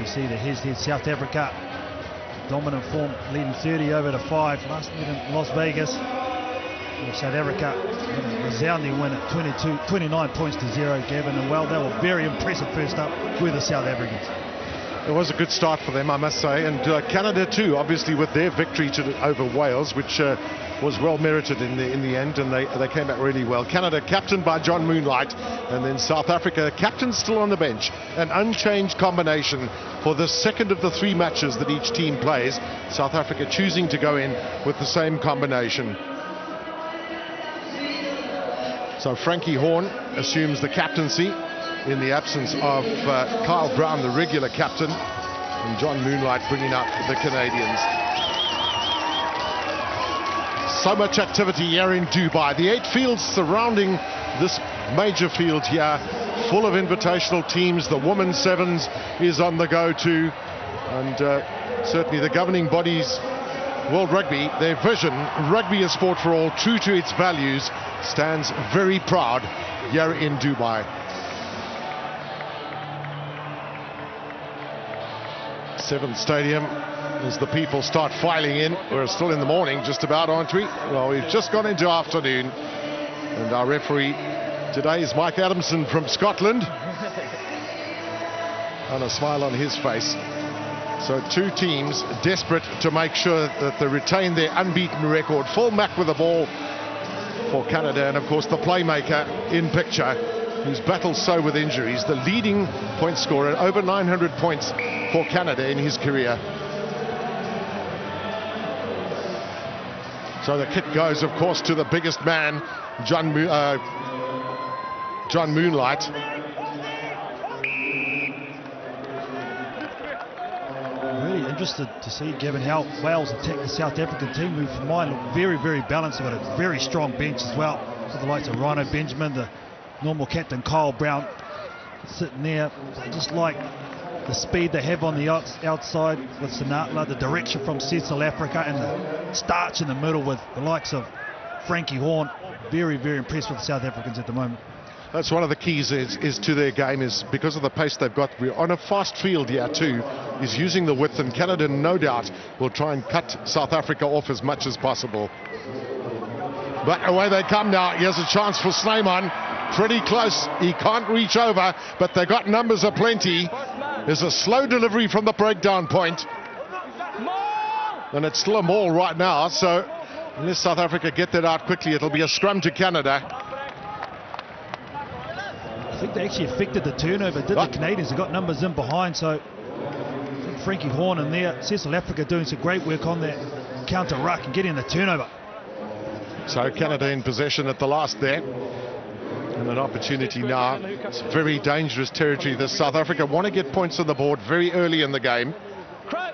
see the heads there. South Africa, dominant form, leading 30 over to 5. Last meet in Las Vegas. South Africa, a resounding win at 29 points to 0, Gavin. And well, they were very impressive first up with the South Africans. It was a good start for them, I must say, and Canada too, obviously, with their victory over Wales, which was well merited in the end, and they came back really well. Canada captained by John Moonlight, and then South Africa captain still on the bench. An unchanged combination for the second of the 3 matches that each team plays. South Africa choosing to go in with the same combination. So Frankie Horn assumes the captaincy in the absence of Kyle Brown, the regular captain, and John Moonlight bringing up the Canadians. So much activity here in Dubai. The 8 fields surrounding this major field here, full of invitational teams. The women's sevens is on the go too, and certainly the governing bodies, World Rugby, their vision, rugby is sport for all, true to its values, stands very proud here in Dubai. Seventh Stadium as the people start filing in. We're still in the morning just about, aren't we? Well, we've just gone into afternoon, and our referee today is Mike Adamson from Scotland, and a smile on his face. So 2 teams desperate to make sure that they retain their unbeaten record. Full Mac with the ball for Canada, and of course the playmaker in picture, who's battled so with injuries, the leading point scorer, over 900 points for Canada in his career. So the kick goes, of course, to the biggest man, John Moonlight. Really interested to see, Gavin, how Wales attack the South African team, who for mine look very, very balanced. They've got a very strong bench as well, with the likes of Rhino Benjamin, the normal captain Kyle Brown sitting there. I just like the speed they have on the outside with Sinatla, the direction from South Africa, and the starch in the middle with the likes of Frankie Horn. Very, very impressed with the South Africans at the moment. That's one of the keys is to their game, is because of the pace they've got. We're on a fast field here too, is using the width, and Canada no doubt will try and cut South Africa off as much as possible. But away they come now. Here's a chance for Snyman. Pretty close, he can't reach over, but they got numbers aplenty. There's a slow delivery from the breakdown point, and it's still a maul right now, so unless South Africa get that out quickly, it'll be a scrum to Canada. I think they actually affected the turnover, did the Canadians? They got numbers in behind, so I think Frankie Horn in there, South Africa doing some great work on that counter ruck and getting the turnover. So Canada in possession at the last there. And an opportunity now. It's very dangerous territory. The South Africa want to get points on the board very early in the game. Crouch.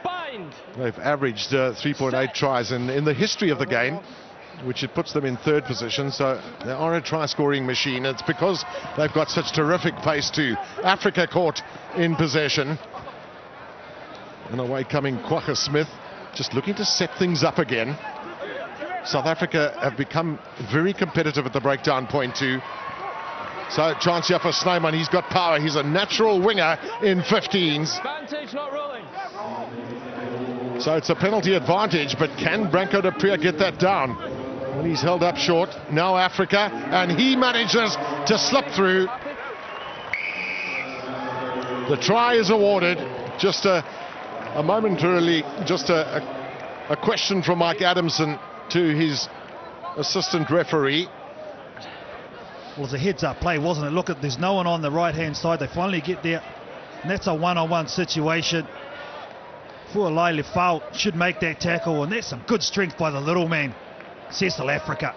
Bind. They've averaged 3.8 tries in the history of the game, which it puts them in 3rd position. So they are a try-scoring machine. It's because they've got such terrific pace too. Africa caught in possession. And away coming Kwagga Smith, just looking to set things up again. South Africa have become very competitive at the breakdown point too. So chance here for Snyman. He's got power. He's a natural winger in 15s. Advantage, not rolling. So it's a penalty advantage, but can Branko de Pree get that down? When he's held up short. Now Africa, and he manages to slip through. The try is awarded. Just a momentarily, just a question from Mike Adamson to his assistant referee. Well, it was a heads-up play, wasn't it? Look, there's no one on the right-hand side. They finally get there, and that's a one-on-one situation. Fualai Lefau should make that tackle, and that's some good strength by the little man, South Africa.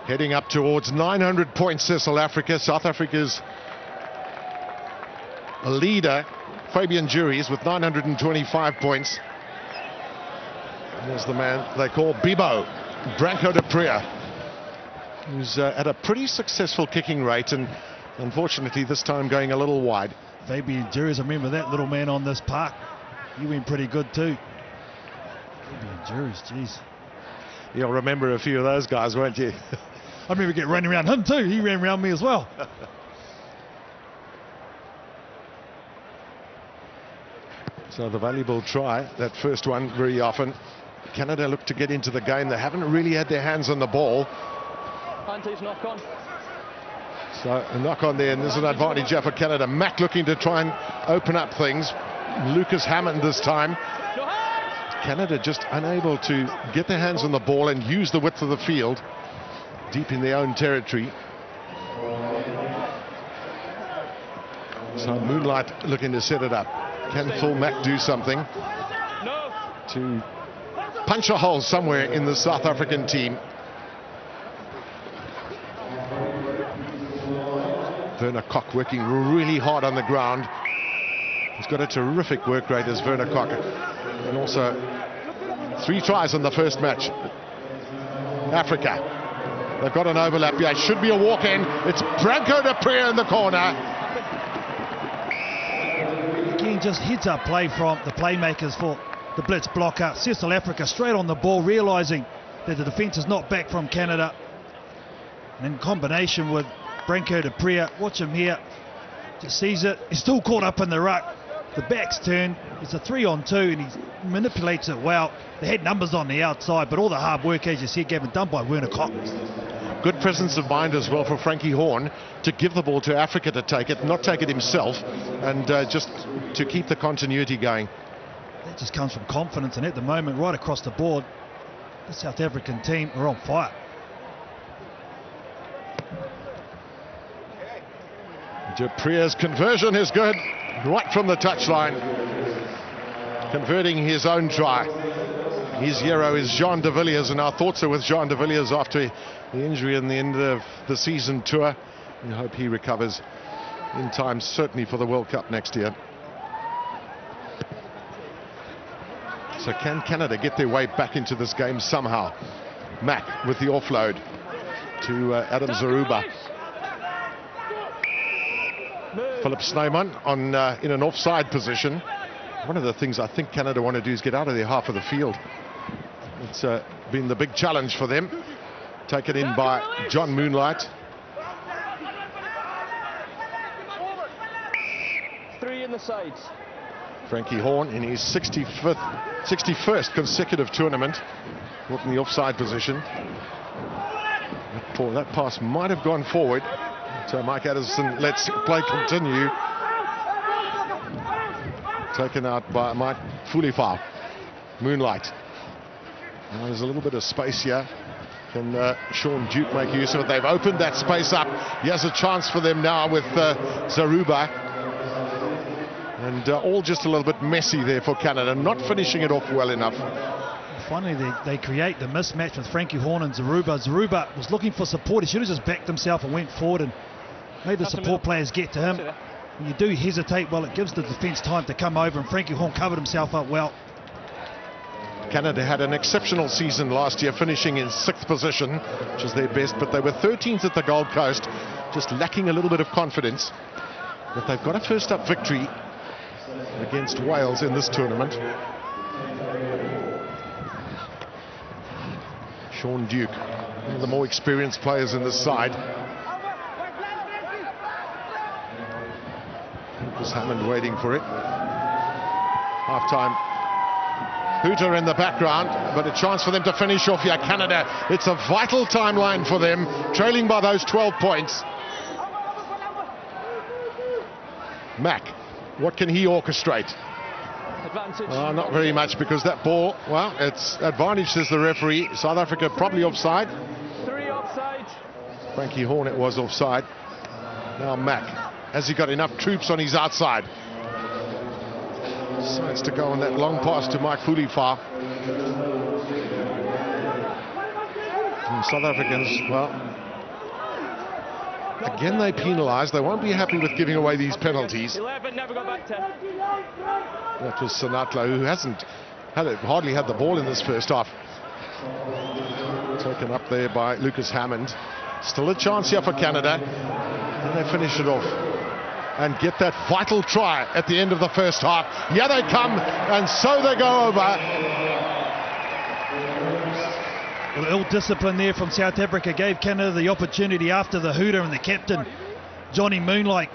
Heading up towards 900 points, South Africa. South Africa's a leader, Fabian Juries, with 925 points. There's the man they call Bibo, Branko de Pree, who's at a pretty successful kicking rate, and unfortunately this time going a little wide. Fabian Juries, I remember that little man on this park. He went pretty good too. Fabian Juries, jeez. You'll remember a few of those guys, won't you? I remember getting running around him too. He ran around me as well. So the valuable try, that first one, very often. Canada look to get into the game. They haven't really had their hands on the ball. Knock on. So a knock on there, and there's an advantage here for Canada. Mack looking to try and open up things. Lucas Hammond this time. Canada just unable to get their hands on the ball and use the width of the field deep in their own territory. So Moonlight looking to set it up. Can Phil Mack do something to punch a hole somewhere in the South African team? Werner Kok working really hard on the ground. He's got a terrific work rate as Werner Kok. And also 3 tries in the first match. Africa. They've got an overlap here. It should be a walk-in. It's Branko de Preer in the corner. Again, just heads-up play from the playmakers for the blitz blocker. South Africa straight on the ball, realising that the defence is not back from Canada. And in combination with Branko de Preer, watch him here, just sees it. He's still caught up in the ruck. The back's turned. It's a 3-on-2 and he manipulates it well. They had numbers on the outside, but all the hard work, as you said, Gavin, done by Werner Kok. Good presence of mind as well for Frankie Horn to give the ball to Africa to take it, not take it himself, and just to keep the continuity going. That just comes from confidence, and at the moment, right across the board, the South African team are on fire. De Preer's conversion is good, right from the touchline, converting his own try. His hero is Jean de Villiers, and our thoughts are with Jean de Villiers after the injury in the end of the season tour. We hope he recovers in time, certainly for the World Cup next year. So can Canada get their way back into this game somehow? Mack with the offload to Adam Zaruba. Philip Snyman on in an offside position. One of the things I think Canada want to do is get out of their half of the field. It's been the big challenge for them. Taken in by John Moonlight. 3 in the sides. Frankie Horn in his 61st consecutive tournament, caught in the offside position. That pass might have gone forward. So Mike Addison lets play continue. Taken out by Mike Fulifa. Moonlight. Now there's a little bit of space here. Can Sean Duke make use of it? They've opened that space up. He has a chance for them now with Zaruba. And all just a little bit messy there for Canada, not finishing it off well enough. Finally, they create the mismatch with Frankie Horn and Zaruba. Zaruba was looking for support. He should have just backed himself and went forward and made the support players get to him. When you do hesitate, well, it gives the defence time to come over, and Frankie Horn covered himself up well. Canada had an exceptional season last year, finishing in 6th position, which is their best, but they were 13th at the Gold Coast, just lacking a little bit of confidence. But they've got a first-up victory against Wales in this tournament. Sean Duke, one of the more experienced players in this side. Lucas Hammond waiting for it. Half-time hooter in the background, but a chance for them to finish off here. Canada, it's a vital timeline for them, trailing by those 12 points. Mack, what can he orchestrate? Advantage. Not very much, because that ball, well, it's advantage, says the referee. South Africa probably offside. 3 offside. Frankie Horn, it was offside. Now Mack, has he got enough troops on his outside? Decides to go on that long pass to Mike Fulifa. And South Africans, well, again they penalised. They won't be happy with giving away these penalties. 11, never got back 10. That was Sanatla, who hasn't hardly had the ball in this first half. Taken up there by Lucas Hammond. Still a chance here for Canada. And they finish it off and get that vital try at the end of the first half. Yeah, they come, and so they go over. Well, ill-discipline there from South Africa gave Canada the opportunity after the hooter, and the captain, Johnny Moonlight,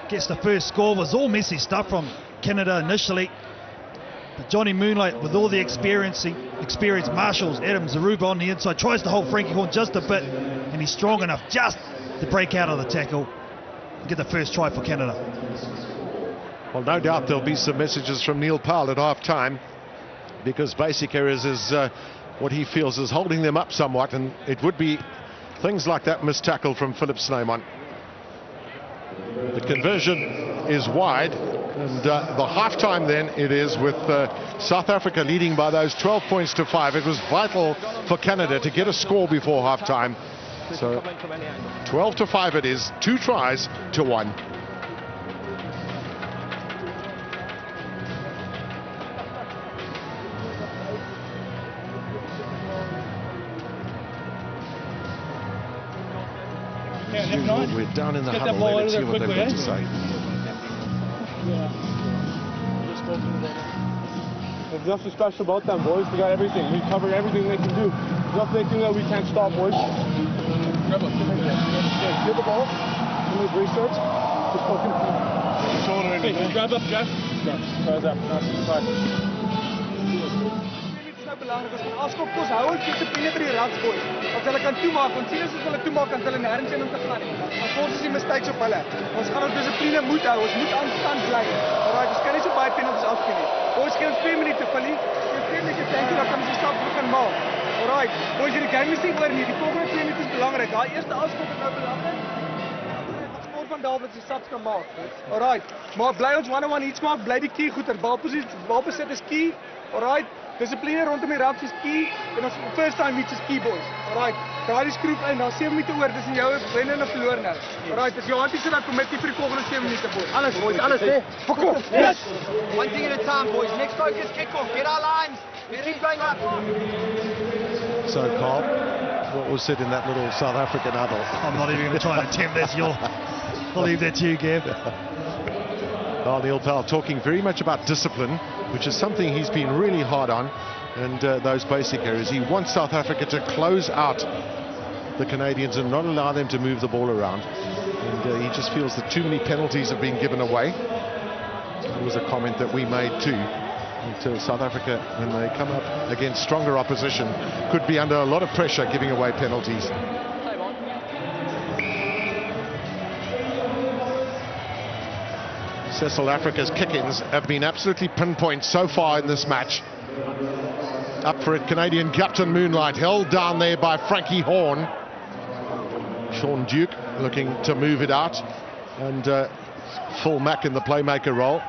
gets the first score. It was all messy stuff from Canada initially. But Johnny Moonlight, with all the experienced marshals, Adam Zaruba on the inside, tries to hold Frankie Horn just a bit, and he's strong enough just to break out of the tackle and get the first try for Canada. Well, no doubt there'll be some messages from Neil Powell at half-time, because basic errors is what he feels is holding them up somewhat, and it would be things like that missed tackle from Philip Snyman. The conversion is wide, and the half-time then it is with South Africa leading by those 12 points to 5. It was vital for Canada to get a score before half-time. So 12 to 5 it is, 2 tries to 1. We're down in the huddle. Let's see what they've got to say. There's nothing special about them, boys. They got everything. We covered everything they can do. There's nothing that we can't stop, boys. Grab the ball. Do the research. Just poking it. Hey, grab up, Jeff. Try that. Belangrijk is van afskop kos hou en dissipline by die rats boys. As hulle kan toemaak, ons sien as hulle toemaak kan hulle nêrens heen om te gaan nie. Ons force die mistakes op hulle. Ons gaan ons dissipline moet hou. Ons moet aanstand bly. Alright, ons kan nie so baie penalties afspeel nie. Ons gee ons 2 minute vir hulle. Ons gee net 'n tankie dat kan ons die stap begin maak. Alright, boys, die game is nie oor nie. Die volgende 2 minute is belangrik. Daai eerste afskop is nou belangrik. Ons skoor van daar wat se sats kan maak. Alright, maar bly ons 1-on-1 iets maak, bly die key goeie. Balbesit is key. Alright. Discipline rondom die raps is key, en ons first time meets is key, boys. Alright, draai die skroef in, dan 7 minute oor, dis in jou wen en verloor nou. Alright, as jou hanties so dat commit vir die volgende 7 minute, boys. Alles, boys, alles, hè? Focus! Yes! One thing at a time, boys. Next focus, kick off, get our lines. Keep going up. So, Carl, what was said in that little South African huddle? I'm not even going to try and attempt this. I'll leave that to you, Gav. Oh, Neil Powell talking very much about discipline, which is something he's been really hard on, and those basic areas. He wants South Africa to close out the Canadians and not allow them to move the ball around. And he just feels that too many penalties have been given away. It was a comment that we made too. And South Africa, when they come up against stronger opposition, could be under a lot of pressure giving away penalties. South Africa's kick-ins have been absolutely pinpoint so far in this match. Up for it, Canadian captain Moonlight, held down there by Frankie Horn. Sean Duke looking to move it out, and full Mac in the playmaker role.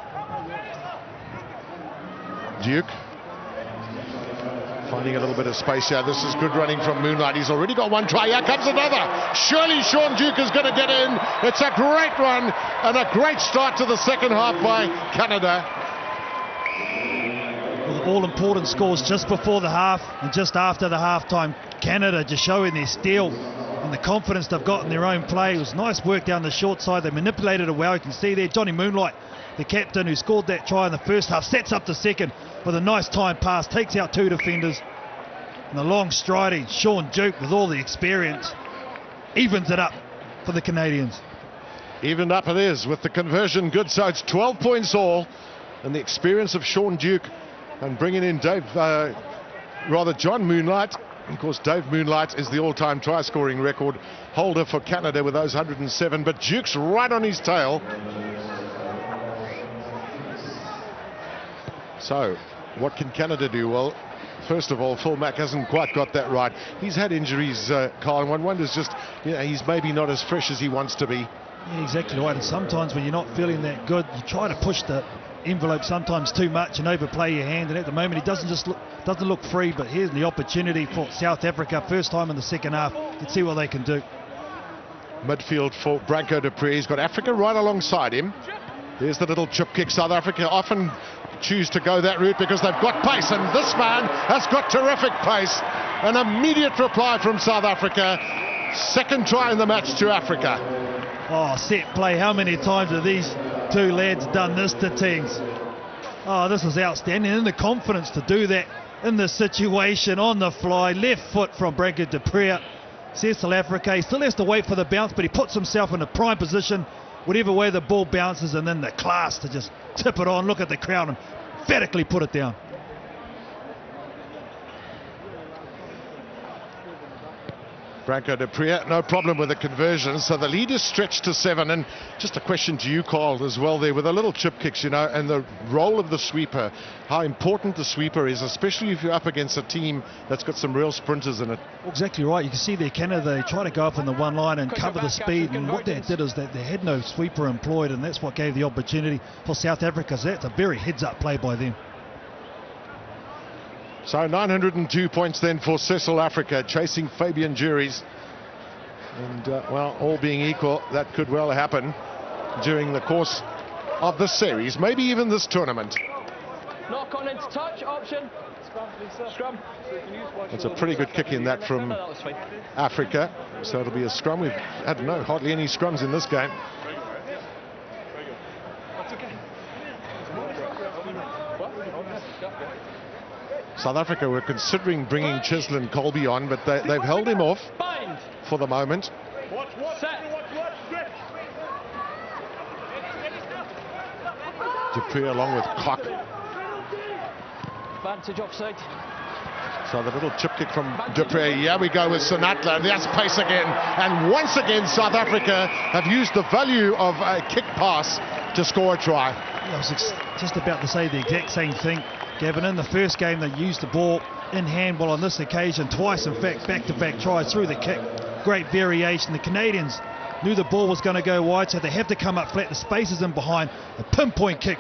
Duke finding a little bit of space here. This is good running from Moonlight. He's already got 1 try. Here comes another. Surely Sean Duke is going to get in. It's a great run and a great start to the second half by Canada. Well, all important scores just before the half and just after the half-time. Canada just showing their steel and the confidence they've got in their own play. It was nice work down the short side. They manipulated it well. You can see there Johnny Moonlight, the captain who scored that try in the first half, sets up the second with a nice time pass, takes out 2 defenders. And the long striding Sean Duke with all the experience evens it up for the Canadians. Evened up it is with the conversion good, so it's 12 points all. And the experience of Sean Duke and bringing in John Moonlight. Of course, Dave Moonlight is the all-time try-scoring record holder for Canada with those 107, but Duke's right on his tail. So, what can Canada do? Well, first of all, Phil Mack hasn't quite got that right. He's had injuries, Carl, and one wonders just, he's maybe not as fresh as he wants to be. Yeah, exactly right. And sometimes when you're not feeling that good, you try to push the envelope sometimes too much and overplay your hand. And at the moment, he doesn't look free. But here's the opportunity for South Africa, first time in the second half. Let's see what they can do. Midfield for Branko de Pre. He's got Africa right alongside him. There's the little chip kick. South Africa often choose to go that route because they've got pace, and this man has got terrific pace. An immediate reply from South Africa. Second try in the match to Africa. Oh, set play. How many times have these two lads done this to teams? Oh, this is outstanding. And the confidence to do that in the situation on the fly. Left foot from Branko de Pre. Says South Africa. He still has to wait for the bounce, but he puts himself in a prime position whatever way the ball bounces, and then the class to just tip it on, look at the crowd and emphatically put it down. Branko de Priya, no problem with the conversion, so the lead is stretched to 7. And just a question to you, Carl, as well there, with a little chip kicks, you know, and the role of the sweeper, how important the sweeper is, especially if you're up against a team that's got some real sprinters in it. Exactly right. You can see there, Canada, they try to go up in the one line and cover the speed, and what that did is that they had no sweeper employed, and that's what gave the opportunity for South Africa. So that's a very heads-up play by them. So 902 points then for Cecil Africa, chasing Fabian Juries. And, well, all being equal, that could well happen during the course of the series, maybe even this tournament. Knock on into touch, option. Scrum. It's a pretty good kick in that from Africa. So it'll be a scrum. We've had hardly any scrums in this game. South Africa were considering bringing Cheslin Colby on, but they've held him off for the moment. Dupree along with Cock. Advantage offside. So the little chip kick from Dupree. Here we go with Sinatla. There's pace again. And once again, South Africa have used the value of a kick pass to score a try. I was just about to say the exact same thing, Gavin. In the first game, they used the ball in hand. Well, on this occasion, twice, in fact, back-to-back tries through the kick. Great variation. The Canadians knew the ball was going to go wide, so they have to come up flat. The space is in behind. A pinpoint kick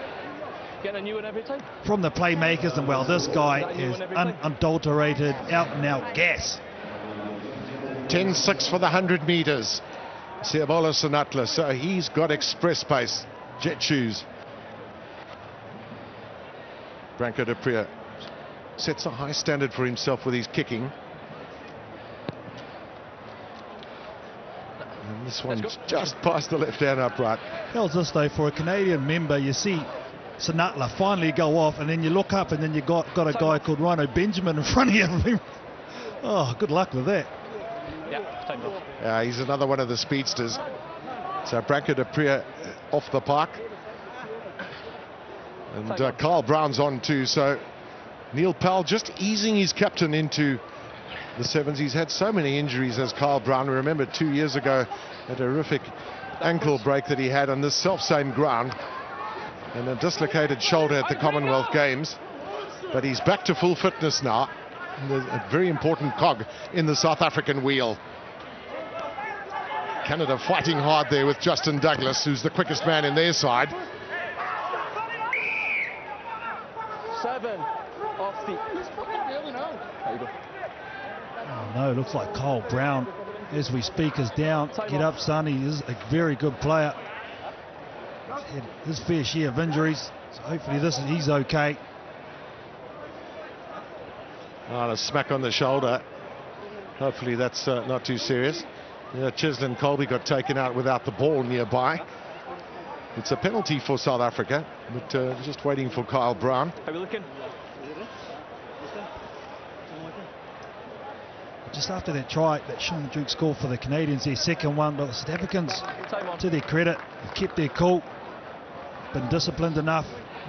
Get a new one every time from the playmakers, and well, this guy is unadulterated, out-and-out gas. 10-6 for the 100 meters. Siabola Sinatla, so he's got express pace. Jet shoes. Branko de Priya sets a high standard for himself with his kicking. And this one's just past the left hand upright. Tells us, though, for a Canadian member, you see Sinatla finally go off, and then you look up, and then you got a guy called Rhino Benjamin in front of you. Oh, good luck with that. Yeah, he's another one of the speedsters. So Branko de Priya off the park. And Carl Brown's on too, so Neil Powell just easing his captain into the sevens. He's had so many injuries as Carl Brown. We remember 2 years ago a horrific ankle break that he had on this self-same ground, and a dislocated shoulder at the Commonwealth Games. But he's back to full fitness now. A very important cog in the South African wheel. Canada fighting hard there with Justin Douglas, who's the quickest man in their side. 7 off the. There you go. Oh no, looks like Carl Brown, as we speak, is down. Get up, son. He is a very good player. He's had his fair share of injuries, so hopefully he's okay. Oh, a smack on the shoulder. Hopefully that's not too serious. Cheslin Colby got taken out without the ball nearby. It's a penalty for South Africa, but just waiting for Kyle Brown. How are we looking? Just after that try that Sean Duke scored for the Canadians, their second one, but the South Africans, to their credit, have kept their cool, been disciplined enough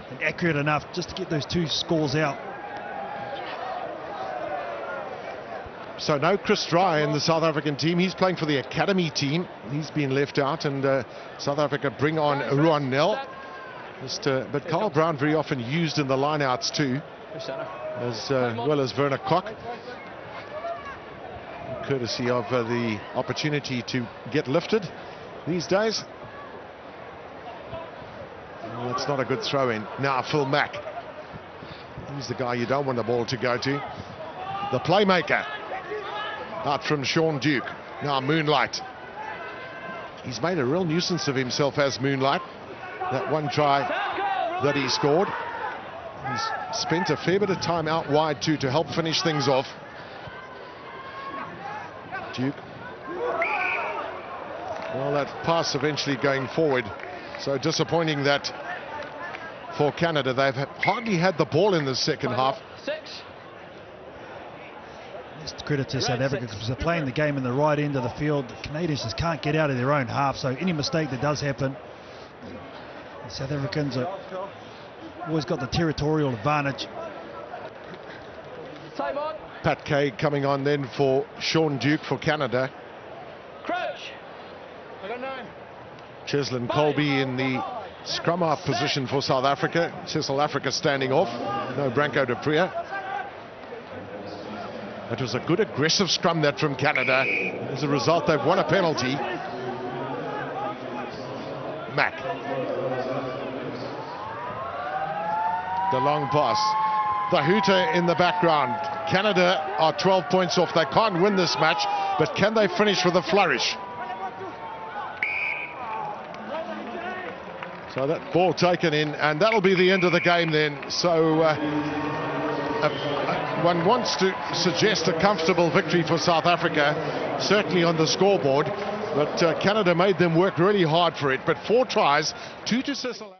and accurate enough just to get those 2 scores out. So no Chris Dry in the South African team. He's playing for the academy team. He's been left out, and South Africa bring on Ruan Nel. But Carl Brown very often used in the lineouts too, as well as Werner Koch, courtesy of the opportunity to get lifted these days. Well, that's not a good throw in. Now Phil Mack. He's the guy you don't want the ball to go to. The playmaker. Out from Sean Duke. Now Moonlight. He's made a real nuisance of himself as Moonlight. That one try that he scored. He's spent a fair bit of time out wide too to help finish things off. Duke. Well, that pass eventually going forward. So disappointing that for Canada. They've hardly had the ball in the second half. 6. Credit to South Africa because they're playing the game in the right end of the field. The Canadians just can't get out of their own half, so any mistake that does happen The South Africans have always got the territorial advantage. Time on. Pat Kay coming on then for Sean Duke for Canada. Crouch. I got 9. Cheslin Colby in the scrum half position for South Africa. South Africa standing off. No Branko de Pria. It was a good aggressive scrum that from Canada. As a result, they've won a penalty. Mack. The long pass. The hooter in the background. Canada are 12 points off. They can't win this match, but can they finish with a flourish? So that ball taken in, and that'll be the end of the game then. So one wants to suggest a comfortable victory for South Africa, certainly on the scoreboard, but Canada made them work really hard for it. But 4 tries, 2 to Cecil.